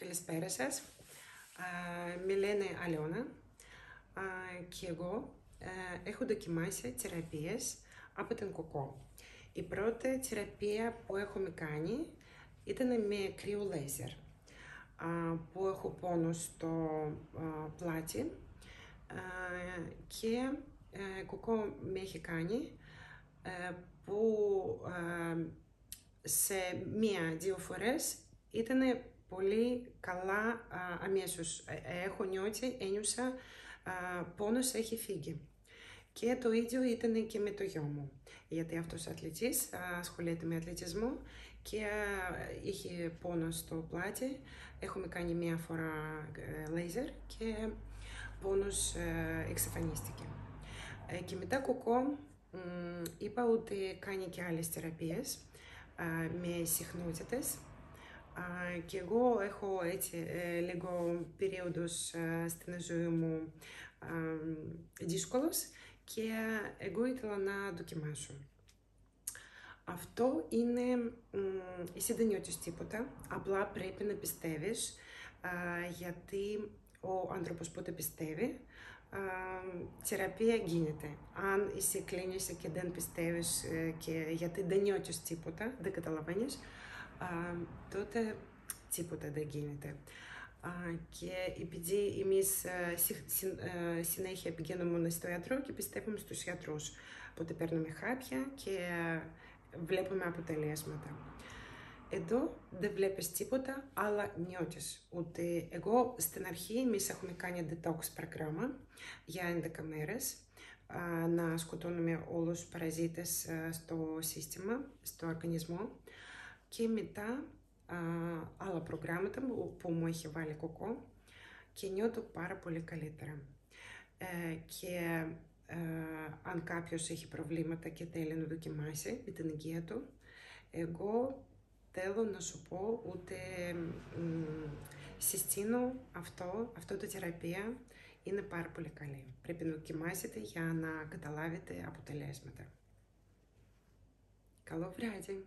Καλησπέρα σας. Με λένε Αλιώνα και εγώ έχω δοκιμάσει θεραπείες από την Κοκό. Η πρώτη θεραπεία που έχουμε κάνει ήταν με κρύο λέιζερ, που έχω πόνο στο πλάτη και Κοκό με έχει κάνει που σε μία-δύο φορές ήταν πολύ καλά αμέσως. Ένιωσα πόνος έχει φύγει. Και το ίδιο ήταν και με το γιο μου, γιατί αυτός αθλητής ασχολείται με αθλητισμό και είχε πόνο στο πλάτη. Έχουμε κάνει μία φορά λέιζερ και πόνος εξαφανίστηκε. Και μετά Κοκό είπα ότι κάνει και άλλες θεραπείες με συχνότητες και εγώ έχω έτσι λίγο περίοδος στην ζωή μου δύσκολος και εγώ ήθελα να δοκιμάσω. Αυτό είναι, εσύ δεν νιώθεις τίποτα, απλά πρέπει να πιστεύεις, γιατί ο άνθρωπος που το πιστεύει, θεραπεία γίνεται. Αν εσύ κλείνεσαι και δεν πιστεύεις και γιατί δεν νιώθεις τίποτα, δεν καταλαβαίνεις, τότε τίποτα δεν γίνεται. Και επειδή εμείς συνέχεια πηγαίνουμε στο γιατρό και πιστεύουμε στους γιατρούς, οπότε παίρνουμε χάπια και βλέπουμε αποτελέσματα. Εδώ δεν βλέπεις τίποτα, αλλά νιώθεις ότι εγώ στην αρχή εμείς έχουμε κάνει detox πρόγραμμα για 11 μέρες, να σκοτώνουμε όλους τους παραζίτες στο σύστημα, στο οργανισμό, και μετά άλλα προγράμματα που μου έχει βάλει Κοκό και νιώθω πάρα πολύ καλύτερα. Και αν κάποιος έχει προβλήματα και θέλει να δοκιμάσει με την υγεία του, εγώ θέλω να σου πω ότι συστήνω αυτό το θεραπεία είναι πάρα πολύ καλή. Πρέπει να δοκιμάσετε για να καταλάβετε αποτελέσματα. Καλό βράδυ!